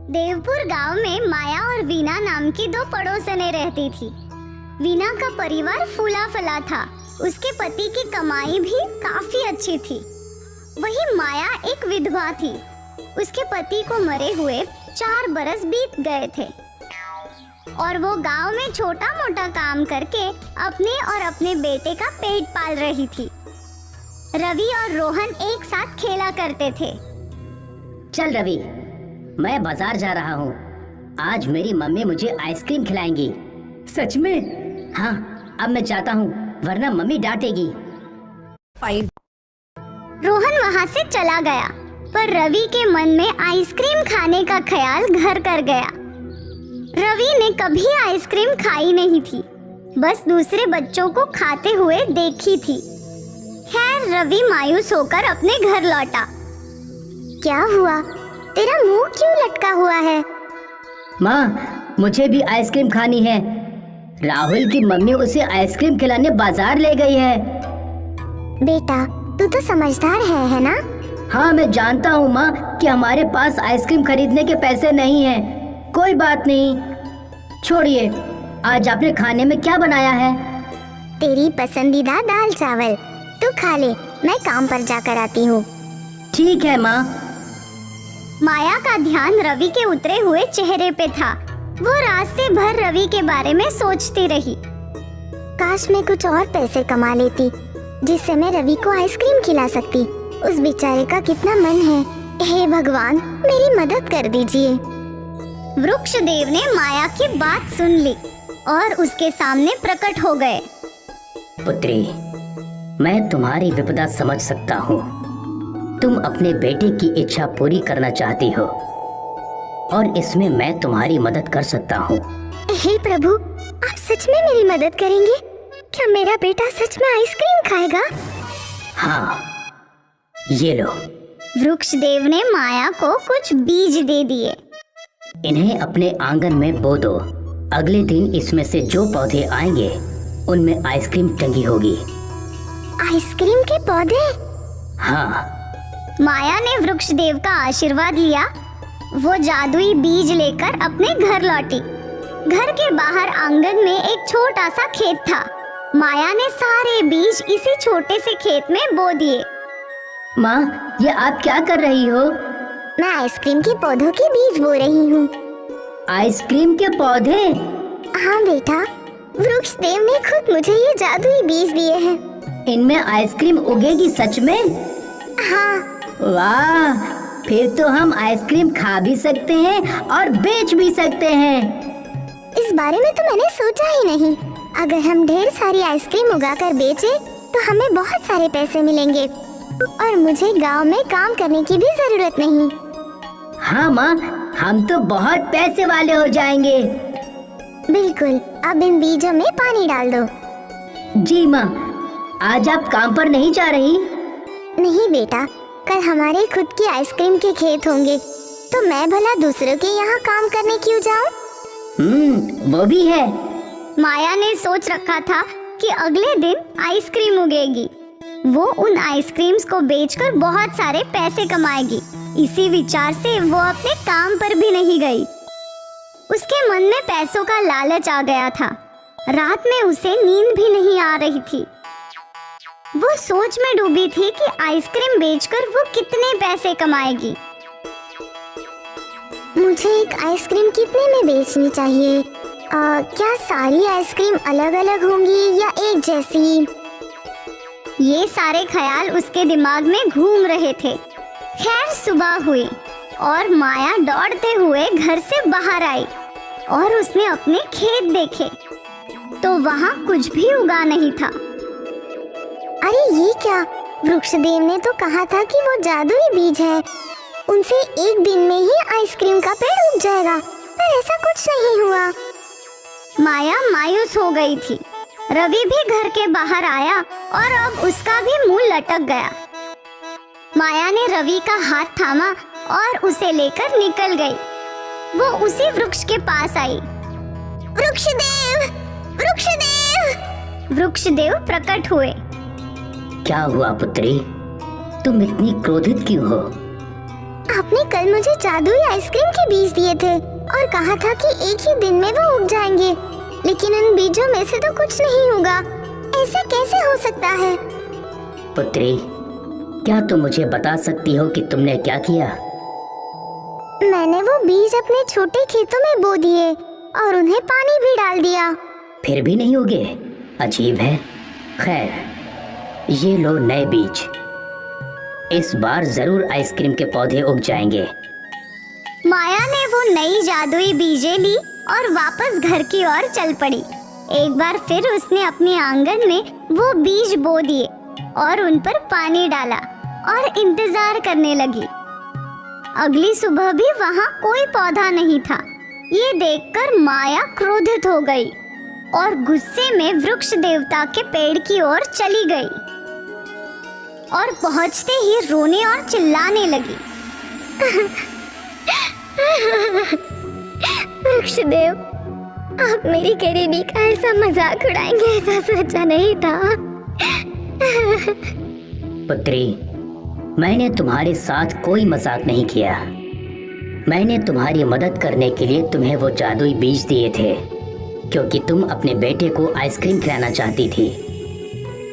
देवपुर गांव में माया और वीना नाम की दो पड़ोसनें रहती थी। वीना का परिवार फूला फला था। उसके पति की कमाई भी काफी अच्छी थी। वही माया एक विधवा थी। उसके पति को मरे हुए 4 बरस बीत गए थे और वो गांव में छोटा मोटा काम करके अपने और अपने बेटे का पेट पाल रही थी। रवि और रोहन एक साथ खेला करते थे। चल रवि, मैं बाजार जा रहा हूँ। आज मेरी मम्मी मुझे आइसक्रीम खिलाएंगी। सच में? हाँ, अब मैं जाता हूँ वरना मम्मी डांटेगी। रोहन वहाँ से चला गया, पर रवि के मन में आइसक्रीम खाने का ख्याल घर कर गया। रवि ने कभी आइसक्रीम खाई नहीं थी, बस दूसरे बच्चों को खाते हुए देखी थी। खैर, रवि मायूस होकर अपने घर लौटा। क्या हुआ? तेरा मुंह क्यों लटका हुआ है? माँ, मुझे भी आइसक्रीम खानी है। राहुल की मम्मी उसे आइसक्रीम खिलाने बाजार ले गई है। बेटा, तू तो समझदार है ना? हाँ, मैं जानता हूँ माँ कि हमारे पास आइसक्रीम खरीदने के पैसे नहीं हैं। कोई बात नहीं, छोड़िए। आज आपने खाने में क्या बनाया है? तेरी पसंदीदा दाल चावल। तू खा ले, मैं काम पर जाकर आती हूँ। ठीक है माँ। माया का ध्यान रवि के उतरे हुए चेहरे पे था। वो रास्ते भर रवि के बारे में सोचती रही। काश मैं कुछ और पैसे कमा लेती, जिससे मैं रवि को आइसक्रीम खिला सकती। उस बेचारे का कितना मन है। हे भगवान, मेरी मदद कर दीजिए। वृक्षदेव ने माया की बात सुन ली और उसके सामने प्रकट हो गए। पुत्री, मैं तुम्हारी विपदा समझ सकता हूँ। तुम अपने बेटे की इच्छा पूरी करना चाहती हो और इसमें मैं तुम्हारी मदद कर सकता हूँ। हे प्रभु, आप सच में मेरी मदद करेंगे? क्या मेरा बेटा सच में आइसक्रीम खाएगा? हाँ, ये लो। वृक्षदेव ने माया को कुछ बीज दे दिए। इन्हें अपने आंगन में बो दो। अगले दिन इसमें से जो पौधे आएंगे उनमें आइसक्रीम टंगी होगी। आइसक्रीम के पौधे? हाँ। माया ने वृक्षदेव का आशीर्वाद लिया। वो जादुई बीज लेकर अपने घर लौटी। घर के बाहर आंगन में एक छोटा सा खेत था। माया ने सारे बीज इसी छोटे से खेत में बो दिए। माँ, ये आप क्या कर रही हो? मैं आइसक्रीम के पौधों के बीज बो रही हूँ। आइसक्रीम के पौधे? हाँ बेटा, वृक्षदेव ने खुद मुझे ये जादुई बीज दिए हैं। इनमें आइसक्रीम उगेगी सच में? हाँ। वाह, फिर तो हम आइसक्रीम खा भी सकते हैं और बेच भी सकते हैं। इस बारे में तो मैंने सोचा ही नहीं। अगर हम ढेर सारी आइसक्रीम उगाकर बेचें, तो हमें बहुत सारे पैसे मिलेंगे और मुझे गांव में काम करने की भी जरूरत नहीं। हाँ माँ, हम तो बहुत पैसे वाले हो जाएंगे। बिल्कुल। अब इन बीजों में पानी डाल दो। जी माँ। आज आप काम पर नहीं जा रही? नहीं बेटा, कल हमारे खुद की आइसक्रीम के खेत होंगे, तो मैं भला दूसरों के यहाँ काम करने क्यों जाऊँ? वो भी है। माया ने सोच रखा था कि अगले दिन आइसक्रीम उगेगी। वो उन आइसक्रीम्स को बेचकर बहुत सारे पैसे कमाएगी। इसी विचार से वो अपने काम पर भी नहीं गई। उसके मन में पैसों का लालच आ गया था। रात में उसे नींद भी नहीं आ रही थी। वो सोच में डूबी थी कि आइसक्रीम बेचकर वो कितने पैसे कमाएगी। मुझे एक आइसक्रीम कितने में बेचनी चाहिए? क्या सारी आइसक्रीम अलग अलग होंगी या एक जैसी? ये सारे ख्याल उसके दिमाग में घूम रहे थे। खैर, सुबह हुई और माया दौड़ते हुए घर से बाहर आई और उसने अपने खेत देखे तो वहाँ कुछ भी उगा नहीं था। अरे ये क्या? वृक्षदेव ने तो कहा था कि वो जादुई बीज है, उनसे एक दिन में ही आइसक्रीम का पेड़ उग जाएगा, पर ऐसा कुछ नहीं हुआ। माया मायूस हो गई थी। रवि भी घर के बाहर आया और अब उसका भी मुंह लटक गया। माया ने रवि का हाथ थामा और उसे लेकर निकल गई। वो उसी वृक्ष के पास आई। वृक्षदेव! वृक्षदेव! वृक्षदेव प्रकट हुए। क्या हुआ पुत्री? तुम इतनी क्रोधित क्यों हो? आपने कल मुझे जादुई आइसक्रीम के बीज दिए थे और कहा था कि एक ही दिन में वो उग जाएंगे, लेकिन इन बीजों में से तो कुछ नहीं होगा। ऐसा कैसे हो सकता है? पुत्री, क्या तुम मुझे बता सकती हो कि तुमने क्या किया? मैंने वो बीज अपने छोटे खेतों में बो दिए और उन्हें पानी भी डाल दिया। फिर भी नहीं उगे? अजीब है। खैर, ये लो नए बीज। इस बार जरूर आइसक्रीम के पौधे उग जाएंगे। माया ने वो नई जादुई बीजें ली और वापस घर की ओर चल पड़ी। एक बार फिर उसने अपने आंगन में वो बीज बो दिए और उन पर पानी डाला और इंतजार करने लगी। अगली सुबह भी वहाँ कोई पौधा नहीं था। ये देखकर माया क्रोधित हो गई और गुस्से में वृक्ष देवता के पेड़ की ओर चली गई और पहुंचते ही रोने और चिल्लाने लगी। वृक्षदेव, आप मेरी गरीबी का ऐसा मजाक उड़ाएंगे ऐसा सोचा नहीं था। पुत्री, मैंने तुम्हारे साथ कोई मजाक नहीं किया। मैंने तुम्हारी मदद करने के लिए तुम्हें वो जादुई बीज दिए थे, क्योंकि तुम अपने बेटे को आइसक्रीम खिलाना चाहती थी।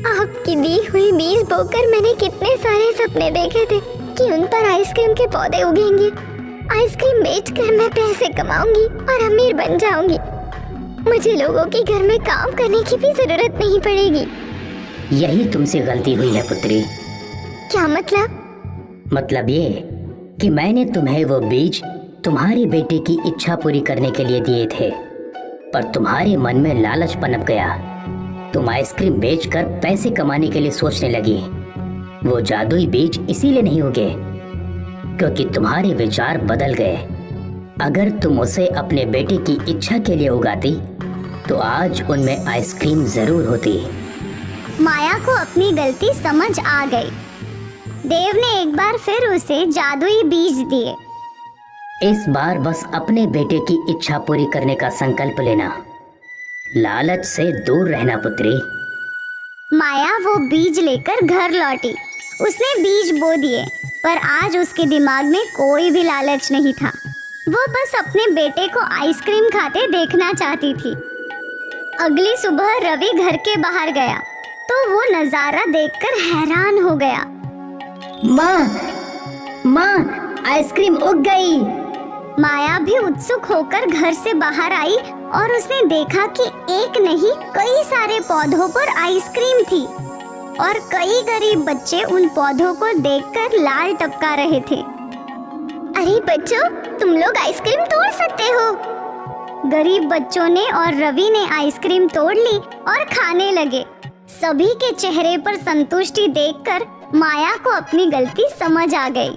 आपकी दी हुई बीज बोकर मैंने कितने सारे सपने देखे थे कि उन पर आइसक्रीम के पौधे उगेंगे। आइसक्रीम बेचकर मैं पैसे कमाऊंगी और अमीर बन जाऊंगी। मुझे लोगों के घर में काम करने की भी जरूरत नहीं पड़ेगी। यही तुमसे गलती हुई है पुत्री। क्या मतलब? मतलब ये कि मैंने तुम्हें वो बीज तुम्हारी बेटे की इच्छा पूरी करने के लिए दिए थे, पर तुम्हारे मन में लालच पनप गया। तुम आइसक्रीम बेचकर पैसे कमाने के लिए सोचने लगी। वो जादुई बीज इसीलिए नहीं उगे क्योंकि तुम्हारे विचार बदल गए। अगर तुम उसे अपने बेटे की इच्छा के लिए उगाती तो आज उनमें आइसक्रीम जरूर होती। माया को अपनी गलती समझ आ गई। देव ने एक बार फिर उसे जादुई बीज दिए। इस बार बस अपने बेटे की इच्छा पूरी करने का संकल्प लेना, लालच से दूर रहना पुत्री। माया वो बीज लेकर घर लौटी। उसने बीज बो दिए, पर आज उसके दिमाग में कोई भी लालच नहीं था। वो बस अपने बेटे को आइसक्रीम खाते देखना चाहती थी। अगली सुबह रवि घर के बाहर गया तो वो नजारा देखकर हैरान हो गया। माँ, आइसक्रीम उग गई। माया भी उत्सुक होकर घर से बाहर आई और उसने देखा कि एक नहीं कई सारे पौधों पर आइसक्रीम थी और कई गरीब बच्चे उन पौधों को देखकर लाल टपका रहे थे। अरे बच्चों, तुम लोग आइसक्रीम तोड़ सकते हो। गरीब बच्चों ने और रवि ने आइसक्रीम तोड़ ली और खाने लगे। सभी के चेहरे पर संतुष्टि देखकर माया को अपनी गलती समझ आ गई।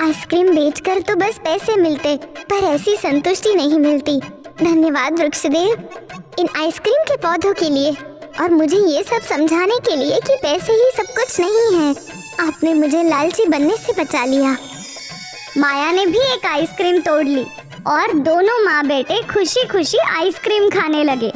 आइसक्रीम बेचकर तो बस पैसे मिलते, पर ऐसी संतुष्टि नहीं मिलती। धन्यवाद वृक्षदेव, इन आइसक्रीम के पौधों के लिए और मुझे ये सब समझाने के लिए कि पैसे ही सब कुछ नहीं है। आपने मुझे लालची बनने से बचा लिया। माया ने भी एक आइसक्रीम तोड़ ली और दोनों माँ बेटे खुशी खुशी आइसक्रीम खाने लगे।